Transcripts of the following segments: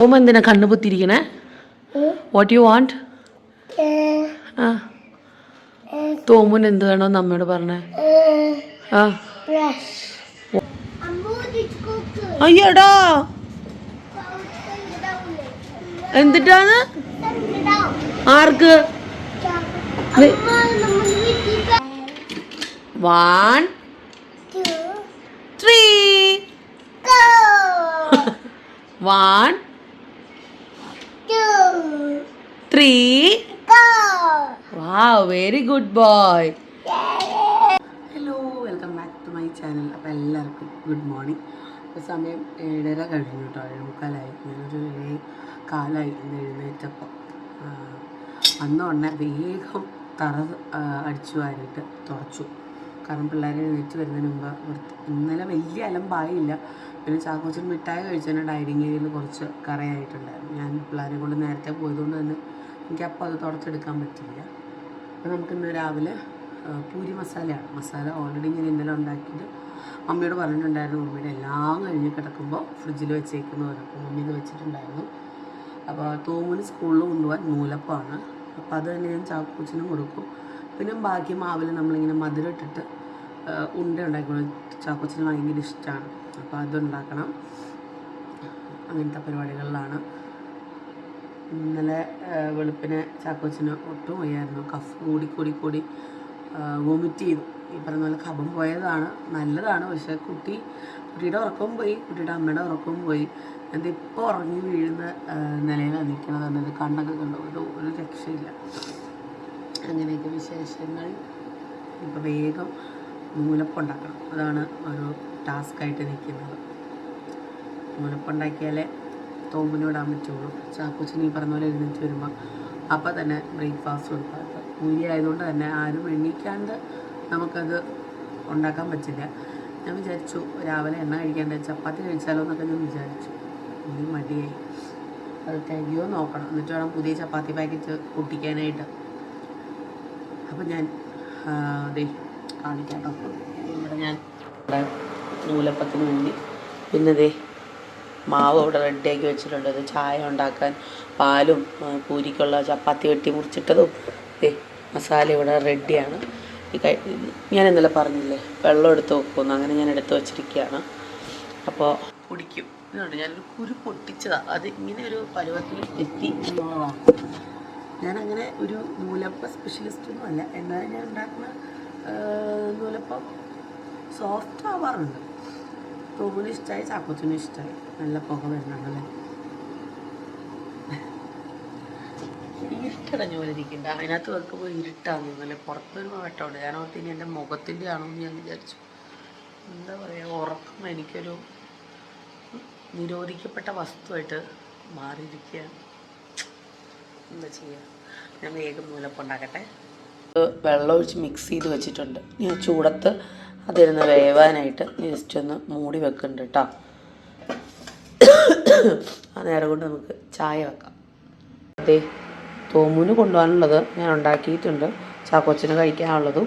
തോമ എന്തിനാ കണ്ണുപൊത്തിരിക്കണേ? What you want? തോമുന് എന്ത് വേണോന്ന് അമ്മയോട് പറഞ്ഞേ? അയ്യടാ എന്തിട്ടാണ്? ആർക്ക്? 1 2 3 1 2 3 wow very good boy. Hello, welcome back to my channel. അപ്പോൾ എല്ലാവർക്കും ഗുഡ് മോർണിംഗ്. ഇപ്പോൾ സമയം 7:30 കഴിഞ്ഞു കേട്ടോ, 7:45. ഞാനൊരു 7:15 ഇന്ന് എഴുന്നേറ്റപ്പോൾ അന്ന് ഉടനെ വേഗം തറ അടിച്ചു വാരിയിട്ട് തുറച്ചു. കാരണം പിള്ളേരെ എഴുന്നേറ്റ് വരുന്നതിന് മുമ്പ് ഇന്നലെ വലിയ അലമ്പായില്ല. പിന്നെ ചാക്കോച്ചൻ മിഠായി കഴിച്ചതിന് ഡൈനിങ് ഏരിയയിൽ കുറച്ച് കറയായിട്ടുണ്ടായിരുന്നു. ഞാൻ പിള്ളേരെ കൊണ്ട് നേരത്തെ പോയതുകൊണ്ട് തന്നെ എനിക്കപ്പോൾ അത് തുടച്ചെടുക്കാൻ പറ്റില്ല. അപ്പോൾ നമുക്കിന്ന് രാവിലെ പൂരി മസാലയാണ്. മസാല ഓൾറെഡി ഞാൻ ഇന്നലെ ഉണ്ടാക്കിയിട്ട് മമ്മിയോട് പറഞ്ഞിട്ടുണ്ടായിരുന്നു. മമ്മിയുടെ എല്ലാം കഴിഞ്ഞ് കിടക്കുമ്പോൾ ഫ്രിഡ്ജിൽ വെച്ചേക്കുന്നു പറഞ്ഞു. അപ്പോൾ മമ്മി ഇത് വെച്ചിട്ടുണ്ടായിരുന്നു. അപ്പോൾ തോമുന് സ്കൂളിൽ കൊണ്ടുപോകാൻ നൂലപ്പമാണ്. അപ്പോൾ അത് തന്നെ ഞാൻ ചാക്കോച്ചനും കൊടുക്കും. പിന്നെ ബാക്കി മാവിൽ നമ്മളിങ്ങനെ മധുരം ഇട്ടിട്ട് ഉണ്ട ഉണ്ടാക്കണം. ചാക്കോച്ചന് ഭയങ്കര ഇഷ്ടമാണ്. അപ്പോൾ അതുണ്ടാക്കണം. അങ്ങനത്തെ പരിപാടികളിലാണ്. ഇന്നലെ വെളുപ്പിനെ ചാക്കോച്ചന് ഒട്ടും വയ്യായിരുന്നു. കഫ് കൂടി വോമിറ്റ് ചെയ്തു. ഈ പറഞ്ഞ പോലെ കഫം പോയതാണ്, നല്ലതാണ്. പക്ഷേ കുട്ടിയുടെ ഉറക്കവും പോയി, കുട്ടിയുടെ അമ്മയുടെ ഉറക്കവും പോയി. എന്തിപ്പോൾ ഉറങ്ങി വീഴുന്ന നിലയിലാണ് നിൽക്കണത്. പറഞ്ഞത് കണ്ണൊക്കെ കണ്ടു ഒരു രക്ഷയില്ല. അങ്ങനെയൊക്കെ വിശേഷങ്ങൾ. ഇപ്പോൾ വേഗം നൂലപ്പം ഉണ്ടാക്കണം. അതാണ് ഒരു ടാസ്ക്കായിട്ട് നിൽക്കുന്നത്. നൂലപ്പം ഉണ്ടാക്കിയാലേ തോമ്പിന് വിടാൻ പറ്റുള്ളൂ. ചാക്കോച്ചന് ഈ പറഞ്ഞ പോലെ എഴുന്നേറ്റ് വരുമ്പോൾ അപ്പം തന്നെ ബ്രേക്ക്ഫാസ്റ്റ് കൊടുക്കാം. പൂരി ആയതുകൊണ്ട് തന്നെ ആരും എണ്ണീക്കാണ്ട് നമുക്കത് ഉണ്ടാക്കാൻ പറ്റില്ല. ഞാൻ വിചാരിച്ചു രാവിലെ എണ്ണ കഴിക്കാണ്ട് ചപ്പാത്തി കഴിച്ചാലോ എന്നൊക്കെ ഞാൻ വിചാരിച്ചു. ഇനി മടിയായി. അത് തികയോ നോക്കണം, എന്നിട്ട് വേണം പുതിയ ചപ്പാത്തി പാക്കറ്റ് പൊട്ടിക്കാനായിട്ട്. അപ്പം ഞാൻ കാണിക്കാം കേട്ടോ. ഇവിടെ ഞാൻ നൂലപ്പത്തിന് വേണ്ടി പിന്നെ മാവ് ഇവിടെ റെഡിയാക്കി വെച്ചിട്ടുണ്ട്. അത് ചായ ഉണ്ടാക്കാൻ പാലും പൂരിക്കുള്ള ചപ്പാത്തി വെട്ടി മുറിച്ചിട്ടതും മസാല ഇവിടെ റെഡിയാണ്. ഞാൻ ഇന്നലെ പറഞ്ഞില്ലേ വെള്ളം എടുത്ത് വെക്കുമെന്ന്, അങ്ങനെ ഞാൻ എടുത്ത് വെച്ചിരിക്കുകയാണ്. അപ്പോൾ കുടിക്കും. ഇതുകൊണ്ട് ഞാനൊരു കുരു പൊട്ടിച്ചതാണ്. അത് ഇങ്ങനെ ഒരു പരുവത്തിൽ എത്തി എന്നുള്ളതാണ്. ഞാനങ്ങനെ ഒരു നൂലപ്പ സ്പെഷ്യലിസ്റ്റൊന്നും അല്ല. എന്നാലും ഞാൻ ഉണ്ടാക്കുന്ന നൂലപ്പം സോഫ്റ്റ് ആവാറുണ്ട്. തോന്നിന് ഇഷ്ടമായി, ചാക്കോച്ചനും ഇഷ്ടമായി. നല്ല പുക വരുന്നുണ്ടല്ലേ. ഇരുട്ടടഞ്ഞ പോലെ ഇരിക്കണ്ട. അതിനകത്ത് വെക്കുമ്പോൾ ഇരുട്ടാകുന്നല്ലേ. പുറത്തൊരു മാറ്റമുണ്ട്. ഞാൻ ഓർത്ത് ഇനി എൻ്റെ മുഖത്തിൻ്റെ ആണോ എന്ന് ഞാൻ വിചാരിച്ചു. എന്താ പറയുക, ഉറക്കം എനിക്കൊരു നിരോധിക്കപ്പെട്ട വസ്തുവായിട്ട് മാറിയിരിക്കുകയാണ്. എന്താ ചെയ്യുക. ഞാൻ വേഗം നൂലപ്പം ഉണ്ടാക്കട്ടെ. വെള്ളം ഒഴിച്ച് മിക്സ് ചെയ്ത് വെച്ചിട്ടുണ്ട്. ഞാൻ ചൂടത്ത് അതിരുന്ന് വേവാനായിട്ട് ജസ്റ്റ് ഒന്ന് മൂടി വെക്കുന്നുണ്ട് കേട്ടോ. ആ നേരം കൊണ്ട് നമുക്ക് ചായ വെക്കാം. അതെ, തോമുന് കൊണ്ടുപോകാനുള്ളത് ഞാൻ ഉണ്ടാക്കിയിട്ടുണ്ട്. ചാക്കോച്ചന് കഴിക്കാനുള്ളതും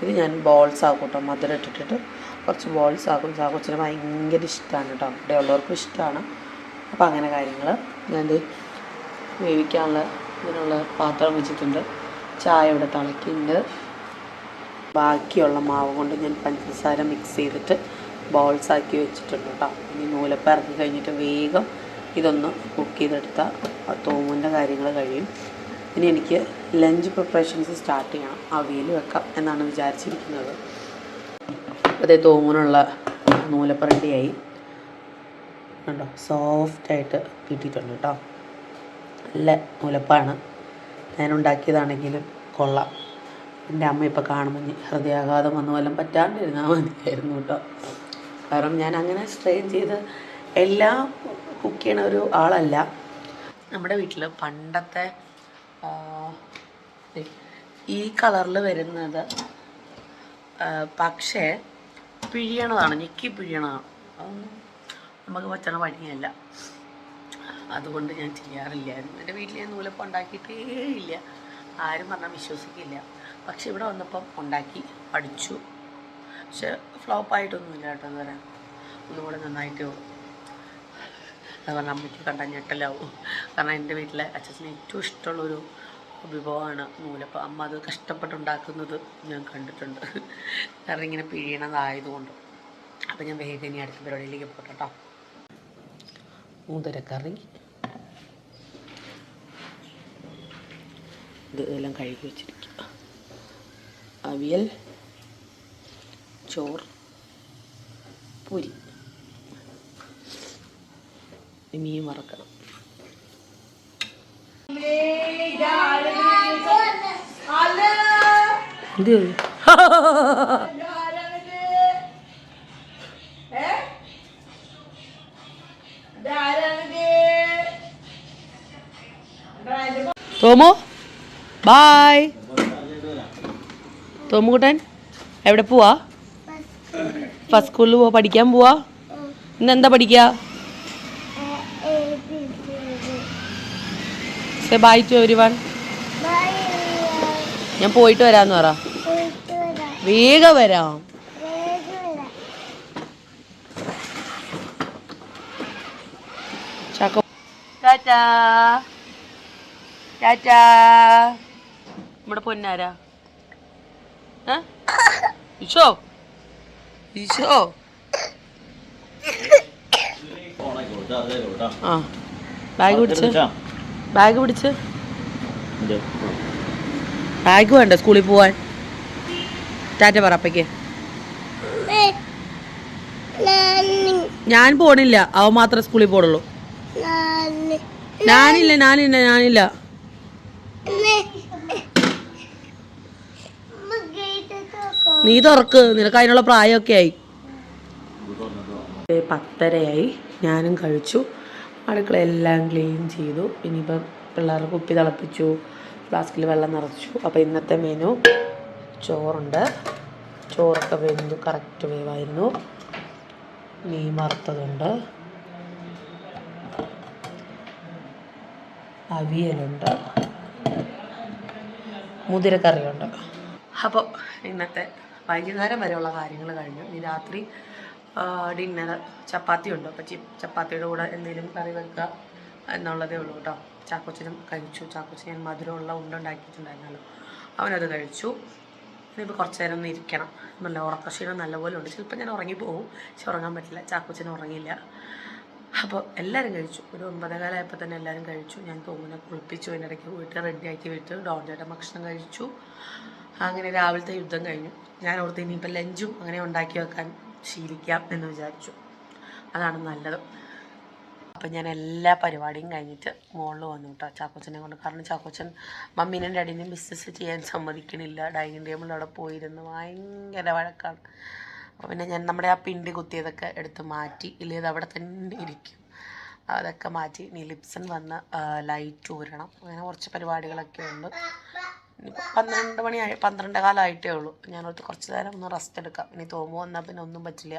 ഇത് ഞാൻ ബോൾസ് ആക്കും കേട്ടോ. മധുരം ഇട്ടിട്ട് കുറച്ച് ബോൾസ് ആക്കും. ചാക്കോച്ചന് ഭയങ്കര ഇഷ്ടമാണ് കേട്ടോ. ഇവിടെ ഉള്ളവർക്കും ഇഷ്ടമാണ്. അപ്പോൾ അങ്ങനെ കാര്യങ്ങൾ. ഞാൻ വേവിക്കാനുള്ള ഇതിനുള്ള പാത്രം വെച്ചിട്ടുണ്ട്. ചായ ഇവിടെ തിളക്കിയിട്ടുണ്ട്. ബാക്കിയുള്ള മാവ് കൊണ്ട് ഞാൻ പഞ്ചസാര മിക്സ് ചെയ്തിട്ട് ബോൾസാക്കി വെച്ചിട്ടുണ്ട് കേട്ടോ. ഇനി നൂലപ്പം ഇറക്കി കഴിഞ്ഞിട്ട് വേഗം ഇതൊന്ന് കുക്ക് ചെയ്തെടുത്താൽ തോമുൻ്റെ കാര്യങ്ങൾ കഴിയും. ഇനി എനിക്ക് ലഞ്ച് പ്രിപ്പറേഷൻസ് സ്റ്റാർട്ട് ചെയ്യണം. അവിയൽ വെക്കാം എന്നാണ് വിചാരിച്ചിരിക്കുന്നത്. അതേ തോമുനുള്ള നൂലപ്പം റെഡിയായി കണ്ടോ. സോഫ്റ്റായിട്ട് കിട്ടിയിട്ടുണ്ട് കേട്ടോ. നല്ല നൂലപ്പാണ്. ഞാനുണ്ടാക്കിയതാണെങ്കിലും കൊള്ളാം. എൻ്റെ അമ്മ ഇപ്പോൾ കാണുമ്പോൾ ഹൃദയാഘാതം വന്നു വല്ലതും പറ്റാണ്ടിരുന്നാൽ മതിയായിരുന്നു കേട്ടോ. കാരണം ഞാൻ അങ്ങനെ സ്ട്രെയിൻ ചെയ്ത് എല്ലാം കുക്ക് ചെയ്യണ ഒരു ആളല്ല. നമ്മുടെ വീട്ടിൽ പണ്ടത്തെ ഈ കളറിൽ വരുന്നത് പക്ഷേ പിഴിയണതാണ്, ഞെക്കി പിഴിയണതാണ്. അതൊന്നും നമുക്ക് പറ്റണ പണിയല്ല. അതുകൊണ്ട് ഞാൻ ചെയ്യാറില്ലായിരുന്നു. എൻ്റെ വീട്ടിൽ ഞാൻ നൂലപ്പം ഉണ്ടാക്കിയിട്ടേ ഇല്ല. ആരും പറഞ്ഞാൽ വിശ്വസിക്കില്ല. പക്ഷെ ഇവിടെ വന്നപ്പം ഉണ്ടാക്കി പഠിച്ചു. പക്ഷെ ഫ്ലോപ്പായിട്ടൊന്നുമില്ല കേട്ടോ. എന്ന് പറയാം ഒന്നും കൂടെ നന്നായിട്ട് അത് പറഞ്ഞാൽ അമ്മയ്ക്ക് കണ്ടാൽ ഞെട്ടലാവും. കാരണം എൻ്റെ വീട്ടിലെ അച്ഛന് ഏറ്റവും ഇഷ്ടമുള്ളൊരു വിഭവമാണ് നൂലപ്പം. അമ്മ അത് കഷ്ടപ്പെട്ടുണ്ടാക്കുന്നത് ഞാൻ കണ്ടിട്ടുണ്ട്, കാരണം ഇങ്ങനെ പിഴിയണതായതുകൊണ്ട്. അപ്പം ഞാൻ വേഗം ഇനി അടുത്ത പരിപാടിയിലേക്ക് പോട്ടെ കേട്ടോ. മുതിരക്കറി ഇതെല്ലാം കഴുകി വെച്ചിരിക്കുക. അവിയൽ, ചോറ്, പൊരി, മീൻ വറക്കണം. ഇത് തോമോ ബായ്. തോമുകുട്ടൻ എവിടെ പോവാ? ഫസ്റ്റ് സ്കൂളിൽ പോവാ, പഠിക്കാൻ പോവാ. ഇന്നെന്താ പഠിക്കുക? Say bye to everyone. ഞാൻ പോയിട്ട് വരാമെന്ന് പറ. വേഗം വരാം. ചാക്കോ ടാറ്റാ ടാറ്റാ. നമ്മുടെ പൊന്നാരാ? ഈശോ ഈശോ. ആ ബാഗ് പിടിച്ച്, ബാഗ് പിടിച്ച്. ബാഗ് വേണ്ട സ്കൂളിൽ പോവാൻ. ടാറ്റ പറ അപ്പയ്ക്ക്. ഞാൻ പോണില്ല, അവൻ മാത്രമേ സ്കൂളിൽ പോടുള്ളൂ. ഞാനില്ല ഞാനില്ല ഞാനില്ല. നീ തുറക്ക്, നിനക്ക് അതിനുള്ള പ്രായമൊക്കെ ആയി. 10:30 ഞാനും കഴിച്ചു. അടുക്കളയെല്ലാം ക്ലീൻ ചെയ്തു. ഇനിയിപ്പം പിള്ളേരുടെ കുപ്പി തിളപ്പിച്ചു, ഫ്ലാസ്കിൽ വെള്ളം നിറച്ചു. അപ്പോൾ ഇന്നത്തെ മെനു ചോറുണ്ട്. ചോറൊക്കെ വെന്തു, കറക്റ്റ് വേവായിരുന്നു. മീൻ വറുത്തതുണ്ട്, അവിയലുണ്ട്, മുതിരക്കറിയുണ്ട്. അപ്പോൾ ഇന്നത്തെ വൈകുന്നേരം വരെയുള്ള കാര്യങ്ങൾ കഴിഞ്ഞു. ഇനി രാത്രി ഡിന്നർ ചപ്പാത്തി ഉണ്ട്. അപ്പോൾ ചപ്പാത്തിയുടെ കൂടെ എന്തെങ്കിലും കറി വെക്കുക എന്നുള്ളതേ ഉള്ളൂ കേട്ടോ. ചാക്കോച്ചനും കഴിച്ചു. ചാക്കോച്ചൻ ഞാൻ മധുരമുള്ള ഉണ്ടാക്കിയിട്ടുണ്ടായിരുന്നല്ലോ, അവനത് കഴിച്ചു. ഇനിയിപ്പോൾ കുറച്ച് നേരം ഒന്ന് ഇരിക്കണം. നല്ല ഉറക്കക്ഷീണം നല്ലപോലെ ഉണ്ട്. ചിലപ്പോൾ ഞാൻ ഉറങ്ങിപ്പോവും, പക്ഷെ ഉറങ്ങാൻ പറ്റില്ല. ചാക്കോച്ചനും ഉറങ്ങിയില്ല. അപ്പോൾ എല്ലാവരും കഴിച്ചു. ഒരു 9:15 ആയപ്പോൾ തന്നെ എല്ലാവരും കഴിച്ചു. ഞാൻ തോന്നിനെ കുളിപ്പിച്ചു, അതിനിടയ്ക്ക് പോയിട്ട് റെഡിയാക്കി വിട്ട് ഡോൺചേട്ടൻ ഭക്ഷണം കഴിച്ചു. അങ്ങനെ രാവിലത്തെ യുദ്ധം കഴിഞ്ഞു. ഞാൻ ഓർത്ത് ഇനിയിപ്പോൾ ലഞ്ചും അങ്ങനെ ഉണ്ടാക്കി വെക്കാൻ ശീലിക്കാം എന്ന് വിചാരിച്ചു. അതാണ് നല്ലത്. അപ്പം ഞാൻ എല്ലാ പരിപാടിയും കഴിഞ്ഞിട്ട് മുകളിൽ വന്നു കേട്ടോ ചാക്കോച്ചനെ കൊണ്ട്. കാരണം ചാക്കോച്ചൻ മമ്മീനും ഡാഡീനെയും ബിസിനസ് ചെയ്യാൻ സമ്മതിക്കണില്ല. ഡൈനിങ് ടേബിളിൽ അവിടെ പോയിരുന്ന് ഭയങ്കര വഴക്കാണ്. അപ്പോൾ പിന്നെ ഞാൻ നമ്മുടെ ആ പിണ്ടി കുത്തിയതൊക്കെ എടുത്ത് മാറ്റി. ഇല്ലെങ്കിൽ അവിടെ തന്നെ ഇരിക്കും. അതൊക്കെ മാറ്റി. ഇനി ലിപ്സൺ വന്ന് ലൈറ്റ് ഊരണം. അങ്ങനെ കുറച്ച് പരിപാടികളൊക്കെ ഉണ്ട്. 12 മണിയായി, 12:15 ഉള്ളൂ. ഞാനോർത്ത് കുറച്ച് നേരം ഒന്ന് റെസ്റ്റ് എടുക്കാം. ഇനി തോമു വന്നാൽ പിന്നെ ഒന്നും പറ്റില്ല.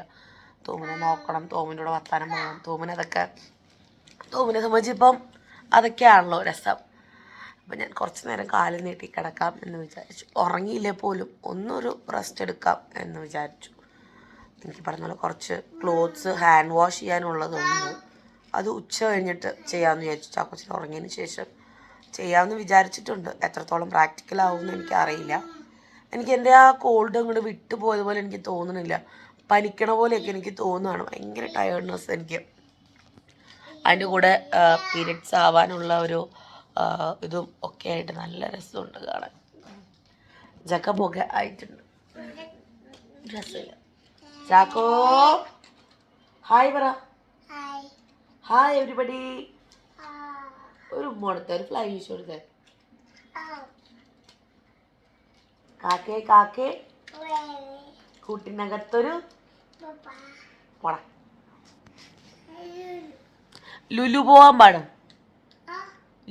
തോമിനെ നോക്കണം, തോമിൻ്റെ കൂടെ വർത്താനം പോകണം. തോമിനെ സംബന്ധിച്ചിപ്പം അതൊക്കെയാണല്ലോ രസം. അപ്പം ഞാൻ കുറച്ച് നേരം കാല് നീട്ടി കിടക്കാം എന്ന് വിചാരിച്ചു. ഉറങ്ങിയില്ലേ പോലും ഒന്നൊരു റെസ്റ്റ് എടുക്കാം എന്ന് വിചാരിച്ചു. എനിക്ക് പറഞ്ഞ പോലെ കുറച്ച് ക്ലോത്ത്സ് ഹാൻഡ് വാഷ് ചെയ്യാനുള്ളതുണ്ട്. അത് ഉച്ച കഴിഞ്ഞിട്ട് ചെയ്യാമെന്ന് വിചാരിച്ചു. ചാക്കോച്ചൻ ഉറങ്ങിയതിന് ശേഷം ചെയ്യാമെന്ന് വിചാരിച്ചിട്ടുണ്ട്. എത്രത്തോളം പ്രാക്ടിക്കലാവുമെന്ന് എനിക്കറിയില്ല. എനിക്ക് എൻ്റെ ആ കോൾഡ് അങ്ങോട്ട് വിട്ടു പോയതുപോലെ എനിക്ക് തോന്നുന്നില്ല. പനിക്കണ പോലെയൊക്കെ എനിക്ക് തോന്നുകയാണ്. ഭയങ്കര ടയേർഡ്നെസ് എനിക്ക്. അതിൻ്റെ കൂടെ പീരിയഡ്സ് ആവാനുള്ള ഒരു ഇതും ഒക്കെ ആയിട്ട് നല്ല രസമുണ്ട് കാണാൻ. ജക്കമൊക്കെ ആയിട്ടുണ്ട്, രസമില്ല. ചാക്കോ ഹായ് പറ. Hi everybody. ഒരു മോടത്തെ ഒരു ഫ്ലൈ വീശ് കൊടുത്തേ. കാക്കേ കാക്കേ കൂട്ടിനകത്തൊരു പോട. ലുലു പോവാൻ പാടും.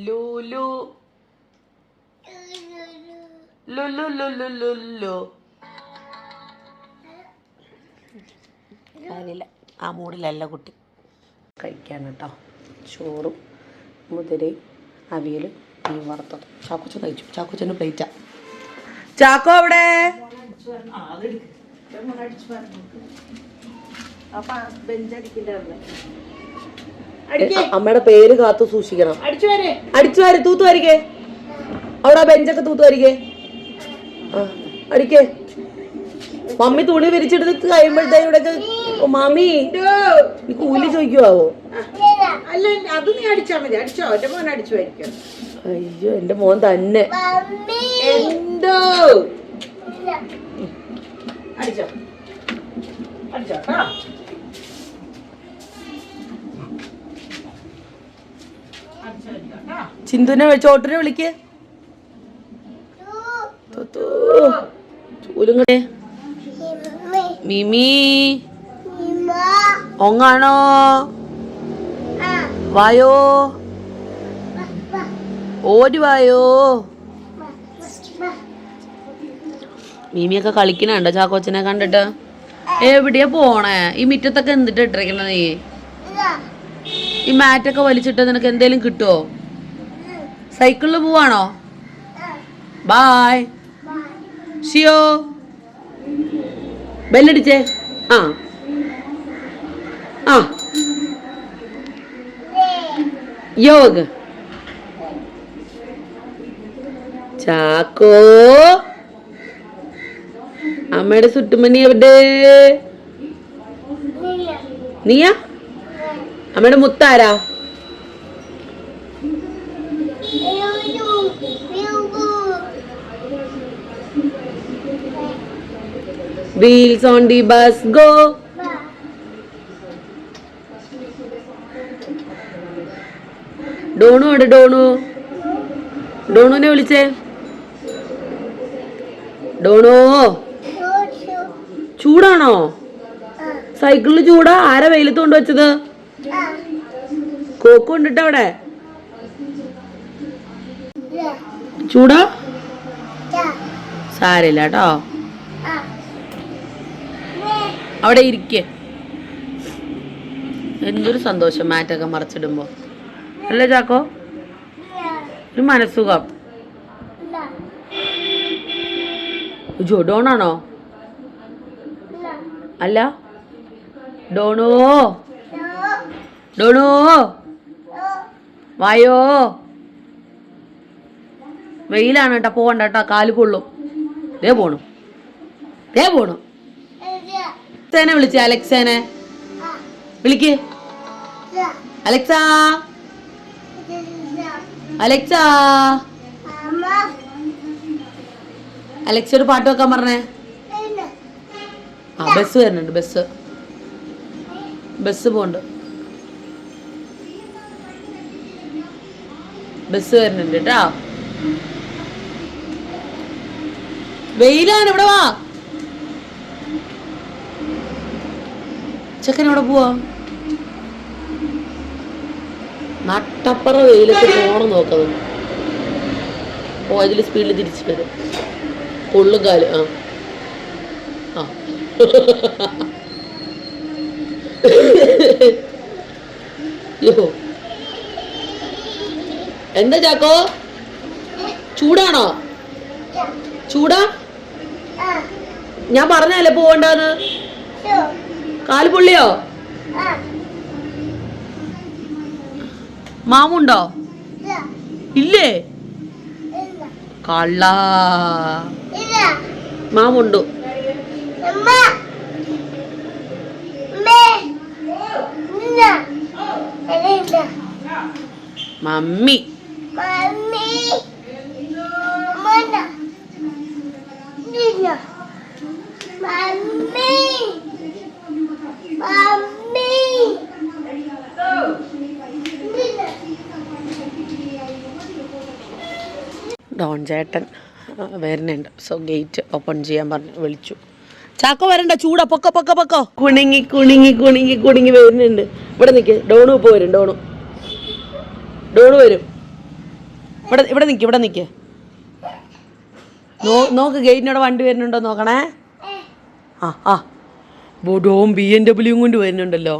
ലുലു ലുലു ലുലു ലുലു. കാര്യമില്ല, ആ മൂടിലല്ല കുട്ടി. കഴിക്കാൻ കേട്ടോ. ചോറും മുതിരയും അവിയലും മീൻ വറുത്തതും. ചാക്കോച്ചൻ കഴിച്ചു. ചാക്കോച്ചൻ്റെ പ്ലേറ്റാ. ചാക്കോ അവിടെ അമ്മയുടെ പേര് കാത്തു സൂക്ഷിക്കണം. അടിച്ചു വാരി തൂത്തു വരികേ. അവിടെ ബെഞ്ചൊക്കെ തൂത്തു വരികേ. അടിക്കേ. മമ്മി തുണി വിരിച്ചെടുത്ത് കഴിയുമ്പോഴത്തേക്ക് മാമി നീ കൂലി ചോദിക്കുവോ? അല്ല അത് നീ അടിച്ചാ മതി. അടിച്ചോ, എന്റെ മോൻ അടിച്ചു വരിക്കും. അയ്യോ എന്റെ മോൻ തന്നെ. എന്തോ അടിച്ചോ അടിച്ചോ. ചിന്തുനെ ചോട്ടിനെ വിളിക്ക്. ചൂലുങ്ങടെ മിമി ഒങ്ങാണോ? വായോ ഓടി വായോ. മീമിയൊക്കെ കളിക്കണുണ്ടോ ചാക്കോച്ചനെ കണ്ടിട്ട്? എവിടെയാ പോണേ? ഈ മിറ്റത്തൊക്കെ എന്തിട്ട് ഇട്ടിരിക്കണ നീ? ഈ മാറ്റൊക്കെ വലിച്ചിട്ട് നിനക്ക് എന്തേലും കിട്ടുമോ? സൈക്കിളിൽ പോവാണോ? ബായ് ഷിയോ. ബെല്ലടിച്ചേ. ആ ആ യോഗ ചാക്കോ. അമ്മയുടെ സുട്ടുമണി എവിടെ? നീയാ? അമ്മയുടെ മുത്താരാ? Wheels on the bus go. ഡോണു അവിടെ. ഡോണുവിനെ വിളിച്ചേ. ഡോണോ ചൂടാണോ? സൈക്കിളിൽ ചൂടാ? ആരാ വെയിലത്ത് കൊണ്ടുവച്ചത്? കോക്ക് കൊണ്ടിട്ട് അവിടെ ചൂടാ? സാരില്ല കേട്ടോ. അവിടെ ഇരിക്കേ. എന്തൊരു സന്തോഷം മാറ്റൊക്കെ മറിച്ചിടുമ്പോ അല്ലേ ചാക്കോ? ഒരു മനസ്സുഖം. ഡോണാണോ? അല്ല ഡോണോ. ഡോണോ വായോ. വെയിലാണ് കേട്ടോ, പോവണ്ട കേട്ടോ, കാല് പൊള്ളും. ദേ പോണു. അലക്സേനെ വിളിച്ചേ. അലക്സേനെ വിളിക്ക്. Alexa Alexa. അലക്സയോട് പാട്ട് വെക്കാൻ പറഞ്ഞേ. ആ ബസ് വരുന്നുണ്ട്. Bus pond. ബസ് വരുന്നുണ്ട് കേട്ടോ. വെയിലാണ്. ഇവിടെ വാ. ചെക്കൻ എവിടെ പോവാ? നട്ടപ്പറ വെയിലൊക്കെ പോണം നോക്കുന്നത്. ഓ അതിൽ സ്പീഡിൽ തിരിച്ചു വരും. കൊള്ളുകാല്. ആ യോ എന്താ ചാക്കോ? ചൂടാണോ? ചൂടാ? ഞാൻ പറഞ്ഞല്ലേ പോവണ്ടെന്ന്. കാല് പൊള്ളിയോ? മാമുണ്ടോ? ഇല്ലേ? കള്ള. മാമുണ്ടോ? മമ്മി. ഡോൺ ചേട്ടൻ വരുന്നുണ്ട്. സോ ഗേറ്റ് ഓപ്പൺ ചെയ്യാൻ പറഞ്ഞു വിളിച്ചു. ചാക്കോ വരണ്ട, ചൂടാ. പൊക്കോ. കുണുങ്ങി വരുന്നുണ്ട്. ഇവിടെ നിൽക്ക്. ഡോണു ഇപ്പോൾ വരും. ഡോണു വരും. ഇവിടെ നിൽക്ക്. നോക്ക് ഗേറ്റിനോട് വണ്ടി വരുന്നുണ്ടോ നോക്കണേ. ആ ബോഡോം BMW കൊണ്ട് വരുന്നുണ്ടല്ലോ.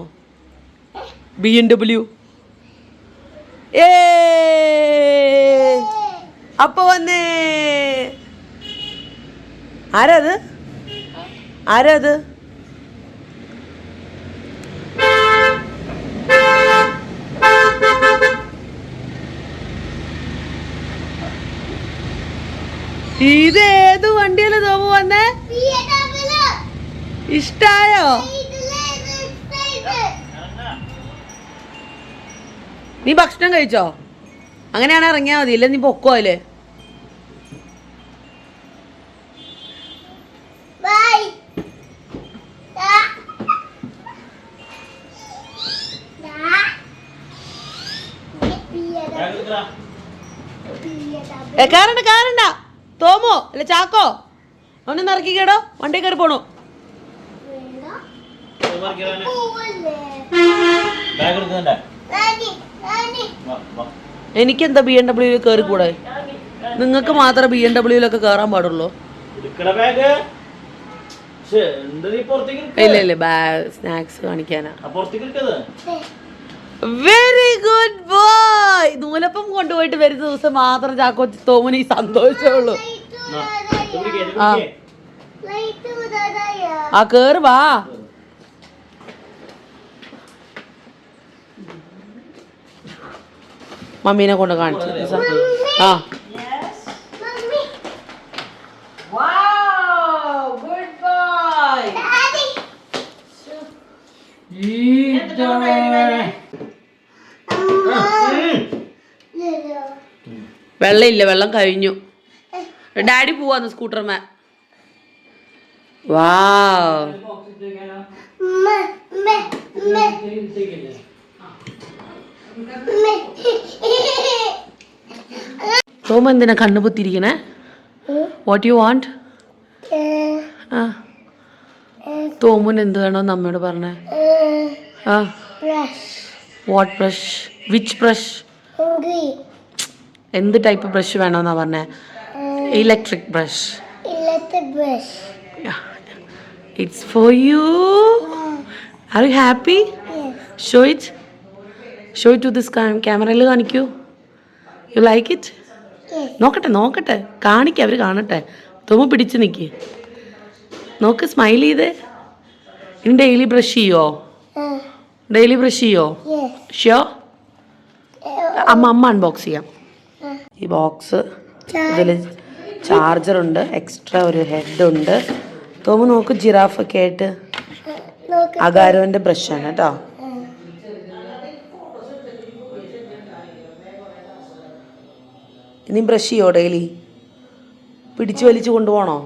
BMW. അപ്പൊ വന്നേ. ആരാത്? ഇത് ഏത് വണ്ടിയല്ലേ തോമു വന്നേ? ഇഷ്ടായോ? നീ ഭക്ഷണം കഴിച്ചോ? അങ്ങനെയാണ് ഇറങ്ങിയാ മതി, ഇല്ല നീ പൊക്കോ അതില്. കാറണ്ട തോമോ അല്ല ചാക്കോ അവനൊന്ന് ഇറക്കിക്കേടോ, വണ്ടി കയറി പോണു. എനിക്കെന്താ BMW കയറി കൂടെ? നിങ്ങൾക്ക് മാത്രമേ BMW കയറാൻ പാടുള്ളൂ. ഇല്ല ഇല്ല, സ്നാക്സ് കാണിക്കാനാ. Very good boy. നൂലപ്പം കൊണ്ടുപോയിട്ട് വരുന്ന ദിവസം മാത്രം ചാക്കോ തോമന് ഈ സന്തോഷമുള്ളൂ. ആ കേറ് വാ. മമ്മീനെ കൊണ്ട് കാണിച്ചു. ആ വെള്ളം ഇല്ല, വെള്ളം കഴിഞ്ഞു. ഡാഡി പോവാന്ന് സ്കൂട്ടർമേ. വാ തോമ എന്തിനാ കണ്ണു പൊത്തിരിക്കണേ? What you want? തോമുന് എന്ത് വേണോന്ന് അമ്മയോട് പറഞ്ഞേ. What brush? Which brush? എന്ത് ടൈപ്പ് ബ്രഷ് വേണമെന്നാ പറഞ്ഞേ? Electric brush. It's for you. Are you happy? Show it. Show it to this ക്യാമറയിൽ കാണിക്കൂ. You like it? നോക്കട്ടെ നോക്കട്ടെ, കാണിക്ക, അവർ കാണട്ടെ. തോമ പിടിച്ച് നിൽക്ക്, നോക്ക്, സ്മൈൽ ചെയ്തേ. ഇനി ഡെയിലി ബ്രഷ് ചെയ്യോ? ഡെയിലി ബ്രഷ് ചെയ്യോ? ഷ്യോ? അമ്മ അൺബോക്സ് ചെയ്യാം. ഈ ബോക്സ്, ഇതിൽ ചാർജറുണ്ട്, എക്സ്ട്രാ ഒരു ഹെഡ് ഉണ്ട്. തോമ നോക്ക്, ജിറാഫൊക്കെ ആയിട്ട്. അഗാരോൻ്റെ ബ്രഷാണ് കേട്ടോ. ഇനി ബ്രഷ് ചെയ്യോ ഡെയിലി? പിടിച്ചു വലിച്ചു കൊണ്ടുപോകണോ?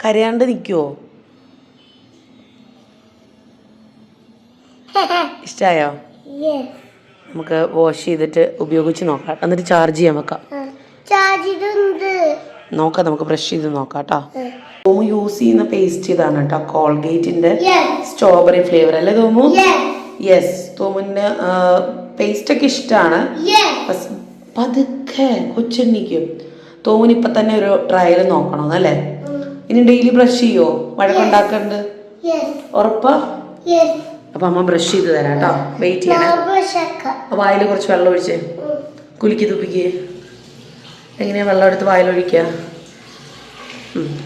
കരയാണ്ട് നിൽക്കുവോ? ഇഷ്ടമായോ? നമുക്ക് വാഷ് ചെയ്തിട്ട് ഉപയോഗിച്ച് നോക്കാം, എന്നിട്ട് ചാർജ് ചെയ്യാൻ വെക്കാം. നോക്കാം, നമുക്ക് ബ്രഷ് ചെയ്ത് നോക്കാം കേട്ടോ. തോമു യൂസ് ചെയ്യുന്ന പേസ്റ്റ് ഇതാണ് കേട്ടോ, കോൾഗേറ്റിന്റെ സ്ട്രോബെറി ഫ്ലേവർ അല്ലേ തോമു? യെസ്, തോമുന് പേസ്റ്റ് ഒക്കെ ഇഷ്ടമാണ്. പതുക്കെ കൊച്ചെണ്ണിക്കും. തോമുന് ഇപ്പൊ തന്നെ ഒരു ട്രയൽ നോക്കണമെന്നല്ലേ? ഇനി ഡെയിലി ബ്രഷ് ചെയ്യോ? വഴക്കുണ്ടാക്കണ്ട്? ഉറപ്പാ? അപ്പൊ അമ്മ ബ്രഷ് ചെയ്ത് തരാം കേട്ടോ, വെയിറ്റ് ചെയ്യണം. വായിൽ കുറച്ച് വെള്ളം ഒഴിച്ചേ, കുലുക്കി തുപ്പിക്ക്. എങ്ങനെയാ വെള്ളം എടുത്ത് വായിലൊഴിക്കുക?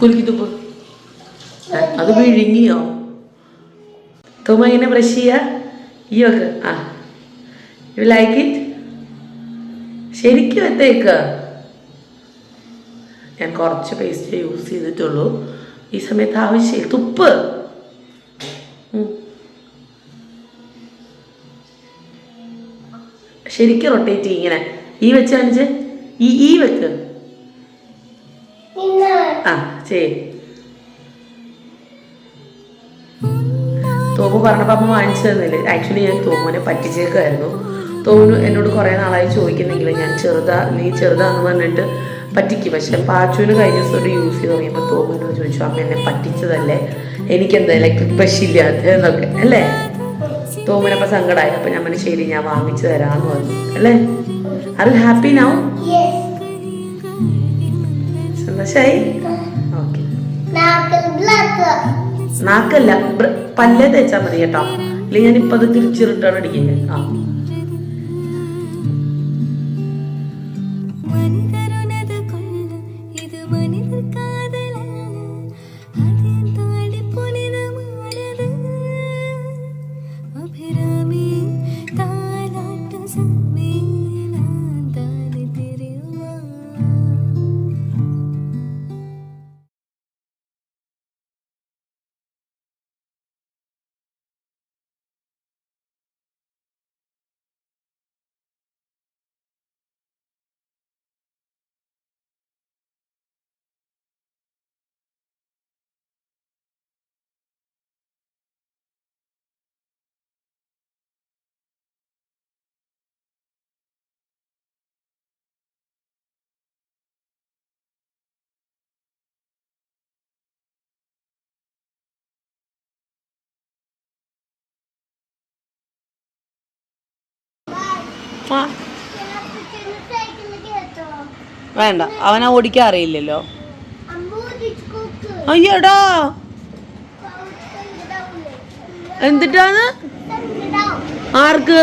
കുലുക്കി തുപ്പ്. അത് വിഴുങ്ങിയോ? തോമ എങ്ങനെ ബ്രഷ് ചെയ്യാ? ഈ വെക്ക്. U like it? ശരിക്കും എത്തേക്ക്. ഞാൻ കുറച്ച് പേസ്റ്റ് യൂസ് ചെയ്തിട്ടുള്ളൂ ഈ സമയത്ത്. ആവശ്യം തുപ്പ്. ശരിക്കും റൊട്ടേറ്റ് ഇങ്ങനെ ഈ വെച്ച് കാണിച്ച്. ഈ വെക്ക്. ശരി. തോമു പറഞ്ഞപ്പോൾ അമ്മ വാങ്ങിച്ചു തന്നില്ലേ? ആക്ച്വലി ഞാൻ തോമുവിനെ പറ്റിച്ചേക്കായിരുന്നു. തോമു എന്നോട് കുറേ നാളായി ചോദിക്കുന്നെങ്കിലും ഞാൻ നീ ചെറുതാന്ന് പറഞ്ഞിട്ട് പറ്റിക്കും. പക്ഷെ പാച്ചുവിന് കഴിഞ്ഞ ദിവസം യൂസ് ചെയ്ത് തുടങ്ങിയപ്പോൾ തോമുവിനോട് ചോദിച്ചു, അമ്മ എന്നെ പറ്റിച്ചതല്ലേ, എനിക്കെന്താ ഇലക്ട്രിക് ബ്രഷ് ഇല്ലാത്ത എന്നൊക്കെ അല്ലേ? തോമുനപ്പം സങ്കടമായി. അപ്പം ഞാൻ പറഞ്ഞു ശരി, ഞാൻ വാങ്ങിച്ചു തരാമെന്ന് പറഞ്ഞു അല്ലേ? R you happy now? സന്തോഷായി? ഓക്കെ. നാക്കല്ല, പല്ലേ തേച്ചാൽ മതി കേട്ടോ, അല്ലെങ്കിൽ ഞാൻ ഇപ്പം അത് തിരിച്ച് റിട്ടേൺ അടിക്കുന്നത്. ആ വേണ്ട, അവനെ ഓടിക്കാൻ അറിയില്ലല്ലോ. അയ്യടാ എന്തിട്ടാണ്? ആർക്ക്?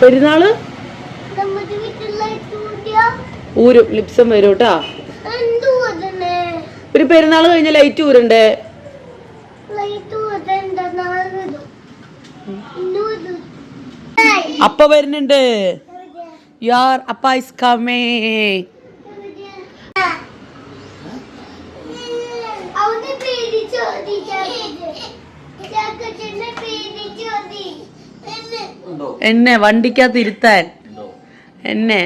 പെരുന്നാള് ഊരും ലിപ്സം വരും കേട്ടാ. ഒരു പെരുന്നാള് കഴിഞ്ഞ ലൈറ്റ് ഊരണ്ടേ? അപ്പ വരുന്നുണ്ട്. യാർ അപ്പ ഇസ് കമ്മിങ്. എന്നെ വണ്ടിക്കകത്ത് ഇരുത്താൻ എന്നെ.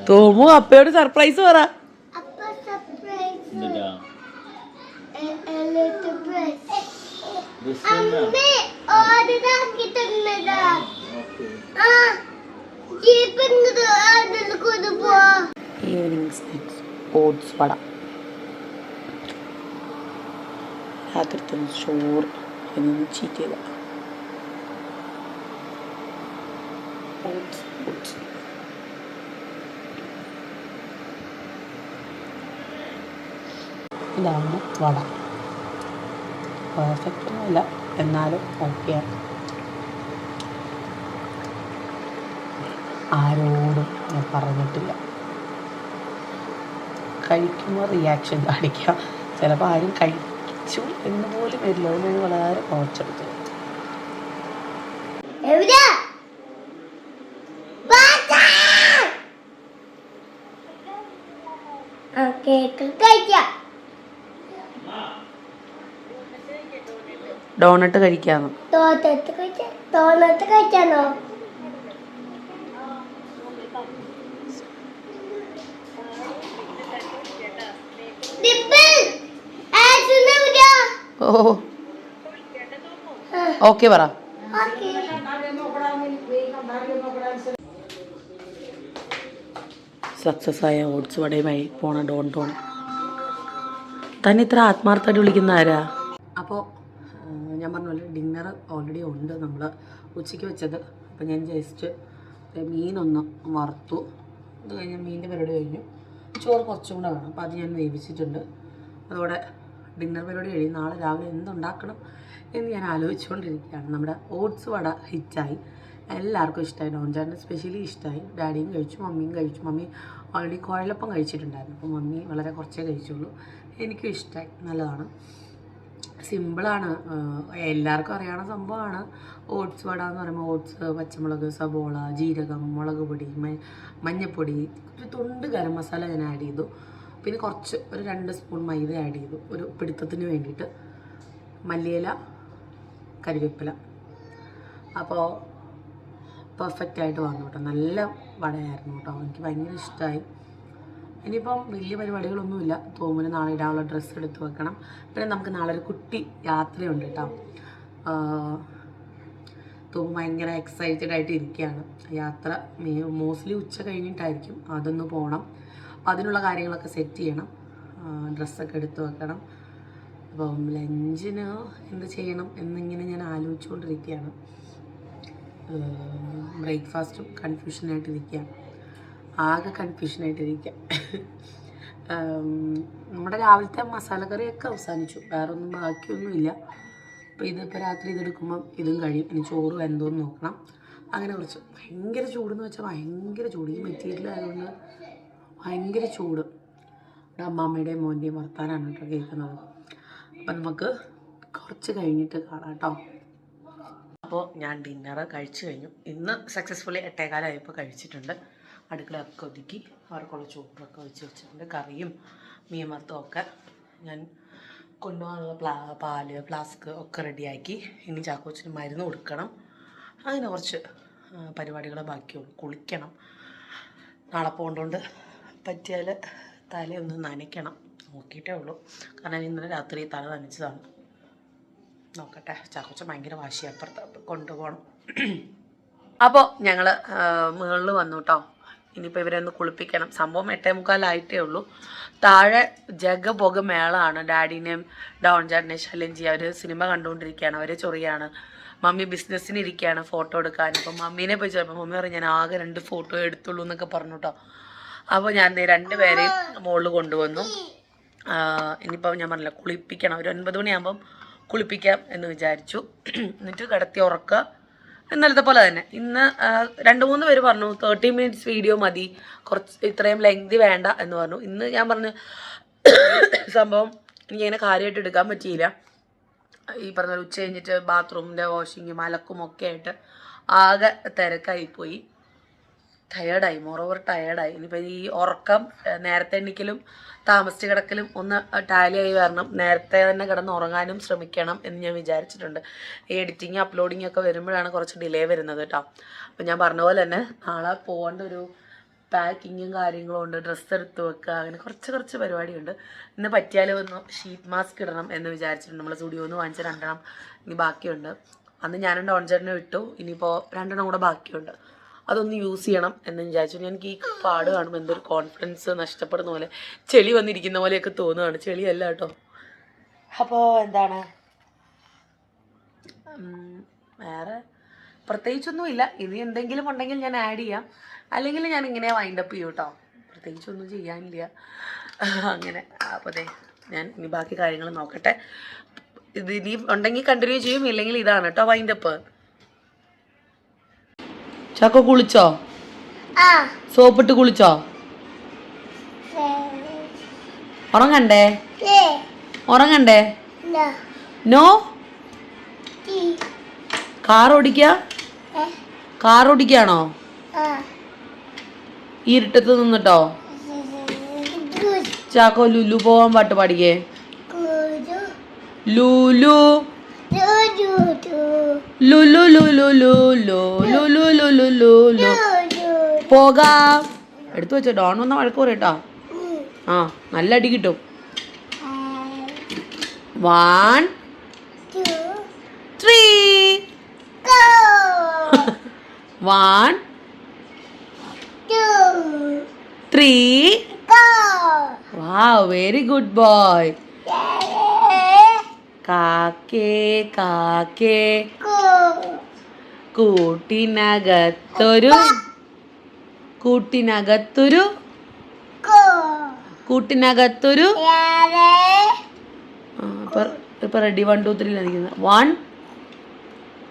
തോമു അപ്പയോട് സർപ്രൈസ് പറ. ഈവനിങ് സ്നാക്സ് ഓട്സ് വട, രാത്രിത്തെ ചോറ് എന്നൊന്ന് ചീറ്റ് ചെയ്ത ഓട്സ്. ഇതാണ് വട. പെർഫെക്റ്റ് ഒന്നുമല്ല, എന്നാലും ഓക്കെയാണ്. ആരോടും ഞാൻ പറഞ്ഞിട്ടില്ല. കഴിക്കുമ്പോൾ റിയാക്ഷൻ കാണിക്കാം. ചിലപ്പോൾ ആരും കഴിച്ചു എന്ന് പോലും വരില്ല. അതിനൊരു വളരെ കുറച്ചെടുത്തു. ഡോണറ്റ് കഴിക്കാന്ന്. കഴിക്കാനോ? ഓ ഓക്കെ പറ. സക്സസ് ആയ ഓട്സ് വടയുമായി പോണ ഡോൺ ടോണി. തന്നെ ഇത്ര ആത്മാർത്ഥമായിട്ട് വിളിക്കുന്ന ആരാ? അപ്പോൾ ഞാൻ പറഞ്ഞല്ലോ, ഡിന്നർ ഓൾറെഡി ഉണ്ട് നമ്മൾ ഉച്ചയ്ക്ക് വെച്ചത്. അപ്പോൾ ഞാൻ ജസ്റ്റ് മീനൊന്ന് വറുത്തു. അത് കഴിഞ്ഞ് മീനിൻ്റെ പരിപാടി കഴിഞ്ഞു. ചോറ് കുറച്ചും കൂടെ വേണം, അപ്പോൾ അത് ഞാൻ വേവിച്ചിട്ടുണ്ട്. അതോടെ ഡിന്നർ പരിപാടി കഴിയും. നാളെ രാവിലെ എന്തുണ്ടാക്കണം എന്ന് ഞാൻ ആലോചിച്ചുകൊണ്ടിരിക്കുകയാണ്. നമ്മുടെ ഓട്സ് വട ഹിറ്റായി, എല്ലാവർക്കും ഇഷ്ടമായി. ഡോൺചാറിന് സ്പെഷ്യലി ഇഷ്ടമായി. ഡാഡിയും കഴിച്ചു, മമ്മിയും കഴിച്ചു. മമ്മി ഓൾറെഡി കുഴലപ്പം കഴിച്ചിട്ടുണ്ടായിരുന്നു, അപ്പോൾ മമ്മി വളരെ കുറച്ചേ കഴിച്ചുള്ളൂ. എനിക്കും ഇഷ്ടമായി, നല്ലതാണ്. സിമ്പിളാണ്, എല്ലാവർക്കും അറിയാവുന്ന സംഭവമാണ്. ഓട്സ് വട എന്ന് പറയുമ്പോൾ ഓട്സ്, പച്ചമുളക്, സബോള, ജീരകം, മുളക് പൊടി, മഞ്ഞൾപ്പൊടി, ഒരു തുണ്ട് ഗരം മസാല ഞാൻ ആഡ് ചെയ്തു. പിന്നെ കുറച്ച് ഒരു 2 സ്പൂൺ മൈദ ആഡ് ചെയ്തു ഒരു പിടുത്തത്തിന് വേണ്ടിയിട്ട്. മല്ലിയില, കരിവേപ്പില. അപ്പോൾ പെർഫെക്റ്റായിട്ട് വന്നു കേട്ടോ. നല്ല വടയായിരുന്നു കേട്ടോ, എനിക്ക് ഭയങ്കര ഇഷ്ടമായി. ഇനിയിപ്പം വലിയ പരിപാടികളൊന്നുമില്ല. തോമിന് നാളെ ഇടാനുള്ള ഡ്രസ്സ് എടുത്ത് വെക്കണം. പിന്നെ നമുക്ക് നാളെ ഒരു കുട്ടി യാത്രയുണ്ട് കേട്ടോ. തോമ് ഭയങ്കര എക്സൈറ്റഡ് ആയിട്ട് ഇരിക്കുകയാണ്. യാത്ര മോസ്റ്റ്ലി ഉച്ച കഴിഞ്ഞിട്ടായിരിക്കും. അതൊന്ന് പോകണം. അപ്പം അതിനുള്ള കാര്യങ്ങളൊക്കെ സെറ്റ് ചെയ്യണം, ഡ്രസ്സൊക്കെ എടുത്ത് വെക്കണം. അപ്പം ലഞ്ചിന് എന്ത് ചെയ്യണം എന്നിങ്ങനെ ഞാൻ ആലോചിച്ചുകൊണ്ടിരിക്കുകയാണ്. ബ്രേക്ക്ഫാസ്റ്റും കൺഫ്യൂഷനായിട്ടിരിക്കുകയാണ്, ആകെ കൺഫ്യൂഷനായിട്ടിരിക്കുക. നമ്മുടെ രാവിലത്തെ മസാലക്കറിയൊക്കെ അവസാനിച്ചു, വേറെ ഒന്നും ബാക്കിയൊന്നുമില്ല. അപ്പോൾ ഇതിപ്പോൾ രാത്രി ഇതെടുക്കുമ്പം ഇതും കഴിയും. ഇനി ചോറ് വെന്തോന്ന് നോക്കണം. അങ്ങനെ കുറച്ച് ഭയങ്കര ചൂടെന്ന് വെച്ചാൽ ഭയങ്കര ചൂട്. ഈ മെറ്റീരിയൽ ആയതുകൊണ്ട് ഭയങ്കര ചൂട്. ഇവിടെ അമ്മാമ്മയുടെയും മോൻ്റെയും വർത്താനാണ് കേട്ടോ കേൾക്കുന്നത്. അപ്പം നമുക്ക് കുറച്ച് കഴിഞ്ഞിട്ട് കാണാം കേട്ടോ. അപ്പോൾ ഞാൻ ഡിന്നർ കഴിച്ചു കഴിഞ്ഞു. ഇന്ന് സക്സസ്ഫുള്ളി 8:15 കഴിച്ചിട്ടുണ്ട്. അടുക്കളയൊക്കെ ഒതുക്കി അവർക്കുള്ള ചോറൊക്കെ വെച്ചിട്ടുണ്ട്. കറിയും മീൻ വറുത്തും ഒക്കെ ഞാൻ കൊണ്ടുപോകാനുള്ള പാല്, ഫ്ലാസ്ക് ഒക്കെ റെഡിയാക്കി. ഇനി ചാക്കോച്ചിന് മരുന്ന് കൊടുക്കണം. അങ്ങനെ കുറച്ച് പരിപാടികൾ ബാക്കിയുള്ളൂ. കുളിക്കണം, നാളെ പോകേണ്ടതുകൊണ്ട്. പറ്റിയാൽ തലയൊന്ന് നനയ്ക്കണം, നോക്കിയിട്ടേ ഉള്ളൂ. കാരണം ഇന്നലെ രാത്രി തല നനച്ചതാണ്. നോക്കട്ടെ. ചാക്കോച്ചൻ ഭയങ്കര വാശി, അപ്പുറത്ത് കൊണ്ടുപോകണം. അപ്പോൾ ഞങ്ങൾ മുകളിൽ വന്നു കേട്ടോ. ഇനിയിപ്പോൾ ഇവരെ ഒന്ന് കുളിപ്പിക്കണം. സംഭവം 8:45 ഉള്ളൂ. താഴെ ജഗപൊക മേളമാണ്. ഡാഡിനെയും ഡോൺ ചേട്ടനെയും ശല്യം ചെയ്യുക. അവർ സിനിമ കണ്ടുകൊണ്ടിരിക്കുകയാണ്, അവർ ചൊറിയാണ്. മമ്മി ബിസിനസ്സിന് ഇരിക്കുകയാണ്, ഫോട്ടോ എടുക്കാൻ. അപ്പം മമ്മീനെ പോയി ചോദിച്ചപ്പോൾ മമ്മി പറയും ഞാൻ ആകെ 2 ഫോട്ടോ എടുത്തുള്ളൂ എന്നൊക്കെ പറഞ്ഞു കേട്ടോ. അപ്പോൾ ഞാൻ 2 പേരെയും മുകളിൽ കൊണ്ടുവന്നു. ഇനിയിപ്പോൾ ഞാൻ പറഞ്ഞില്ല കുളിപ്പിക്കണം. ഒരു 9 മണിയാകുമ്പം കുളിപ്പിക്കാം എന്ന് വിചാരിച്ചു. എന്നിട്ട് കിടത്തി ഉറക്കുക. ഇന്നലത്തെ പോലെ തന്നെ. ഇന്ന് 2-3 പേര് പറഞ്ഞു 30 മിനിറ്റ്സ് വീഡിയോ മതി, കുറച്ച് ഇത്രയും ലെങ്തി വേണ്ട എന്ന് പറഞ്ഞു. ഇന്ന് ഞാൻ പറഞ്ഞു സംഭവം എനിക്കങ്ങനെ കാര്യമായിട്ട് എടുക്കാൻ പറ്റിയില്ല. ഈ പറഞ്ഞ ഉച്ച കഴിഞ്ഞിട്ട് ബാത്റൂമിൻ്റെ വാഷിങ്ങും അലക്കും ഒക്കെ ആയിട്ട് ആകെ തിരക്കായിപ്പോയി. ടയേർഡായി, മോറോവർ ടയേർഡായി. ഇനിയിപ്പോൾ ഈ ഉറക്കം നേരത്തെ എണ്ണിക്കലും താമസിച്ച് കിടക്കലും ഒന്ന് ടാലിയായി വരണം. നേരത്തെ തന്നെ കിടന്ന് ഉറങ്ങാനും ശ്രമിക്കണം എന്ന് ഞാൻ വിചാരിച്ചിട്ടുണ്ട്. ഈ എഡിറ്റിങ് അപ്ലോഡിങ് ഒക്കെ വരുമ്പോഴാണ് കുറച്ച് ഡിലേ വരുന്നത് കേട്ടോ. അപ്പം ഞാൻ പറഞ്ഞ പോലെ തന്നെ നാളെ പോകേണ്ട ഒരു പാക്കിങ്ങും കാര്യങ്ങളും ഉണ്ട്. ഡ്രസ്സ് എടുത്ത് വെക്കുക, അങ്ങനെ കുറച്ച് പരിപാടിയുണ്ട്. ഇന്ന് പറ്റിയാൽ ഒന്ന് ഷീറ്റ് മാസ്ക് ഇടണം എന്ന് വിചാരിച്ചിട്ടുണ്ട്. നമ്മൾ സ്റ്റുഡിയോന്ന് വാങ്ങിച്ച 2 ഇനി ബാക്കിയുണ്ട്. അന്ന് ഞാനും ഡോൺ ചേട്ടനെ വിട്ടു. ഇനിയിപ്പോൾ 2 കൂടെ ബാക്കിയുണ്ട്. അതൊന്ന് യൂസ് ചെയ്യണം എന്ന് വിചാരിച്ചു. എനിക്ക് ഈ പാട് കാണുമ്പോൾ എന്തൊരു കോൺഫിഡൻസ് നഷ്ടപ്പെടുന്ന പോലെ, ചെളി വന്നിരിക്കുന്ന പോലെയൊക്കെ തോന്നുകയാണ്. ചെളിയല്ല കേട്ടോ. അപ്പോൾ എന്താണ്, വേറെ പ്രത്യേകിച്ചൊന്നുമില്ല. ഇനി എന്തെങ്കിലും ഉണ്ടെങ്കിൽ ഞാൻ ആഡ് ചെയ്യാം, അല്ലെങ്കിൽ ഞാൻ ഇങ്ങനെ വൈൻഡപ്പ് ചെയ്യും കേട്ടോ. പ്രത്യേകിച്ചൊന്നും ചെയ്യാനില്ല അങ്ങനെ. അപ്പോൾ അതെ, ഞാൻ ഇനി ബാക്കി കാര്യങ്ങൾ നോക്കട്ടെ. ഇത് ഇനി ഉണ്ടെങ്കിൽ കണ്ടിന്യൂ ചെയ്യും, ഇല്ലെങ്കിൽ ഇതാണ് കേട്ടോ വൈൻഡപ്പ്. ചാക്കോ കുളിച്ചോ? സോപ്പിട്ട് കുളിച്ചോ? ഉറങ്ങണ്ടേ? ഉറങ്ങണ്ടേ? നോ. കാർ ഓടിക്കാണോ? ഈ ഇരുട്ടത്ത് നിന്നിട്ടോ? ചാക്കോ ലുലു പോവാൻ പാട്ട് പാടിക്കേ. ലുലു ലുലു ലുലു ലുലു ലുലു ലുലു ലുലു പോകാം. എടുത്തു വെച്ചോ, ഡോൺ വന്ന വഴക്ക് പറയട്ടോ. ആ, നല്ല അടി കിട്ടും. 1 2 3 1 2 3 wow, very good boy. കാക്കേ കാക്കേ കൂട്ടിനകത്തൊരു ഇപ്പൊ റെഡി 1 2 3 ലായിരിക്കുന്നത്. 1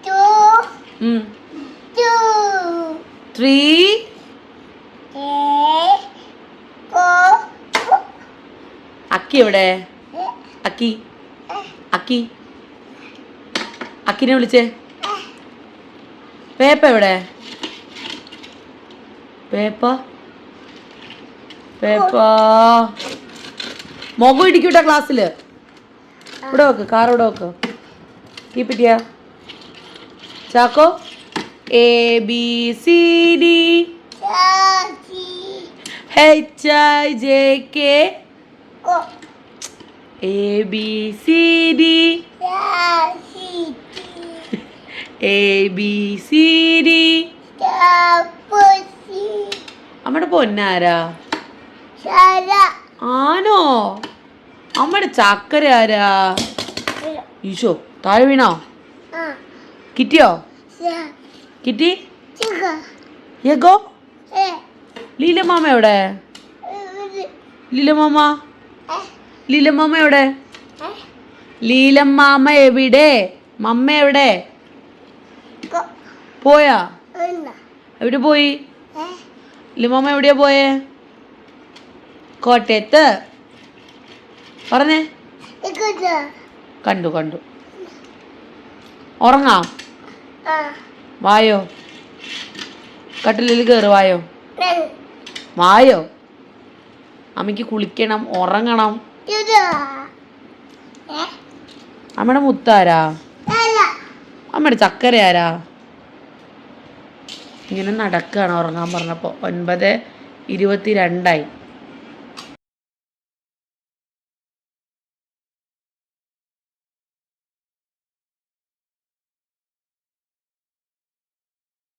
2 3 അക്കി എവിടെ? അക്കിനെ വിളിച്ചേ. പേപ്പ എവിടെ? പേപ്പ മുഖം ഇടിക്കൂട്ട ക്ലാസ്സില്. ഇവിടെ വെക്ക്, കാർ ഇവിടെ വെക്ക്. കീപ്പിറ്റിയ Chacko. ABCD HIJK ABCD ABCD. അമ്മയുടെ പൊന്നാരാ? ആണോ? അമ്മയുടെ ചക്കര ആരാ? ഈശോ, താഴെ വീണോ? കിട്ടിയോ? കിട്ടി? യഗോ. ലീലമാമ എവിടെ? ലീലമാമ എവിടെ? ലീലമാമ എവിടെ? മമ്മ എവിടെ? പോയാ? എവിടെ പോയി? ലീലമാമ എവിടെയാ പോയേ? കോട്ടയത്ത്. പറഞ്ഞേ. കണ്ടു. ഉറങ്ങാം. വായോ, കട്ടിലിൽ കയറി വായോ. അമ്മയ്ക്ക് കുളിക്കണം, ഉറങ്ങണം. അമ്മയുടെ മുത്താരാ? അമ്മയുടെ ചക്കര ആരാ? ഇങ്ങനെ നടക്കുകയാണ് ഉറങ്ങാൻ പറഞ്ഞപ്പോൾ. 9:22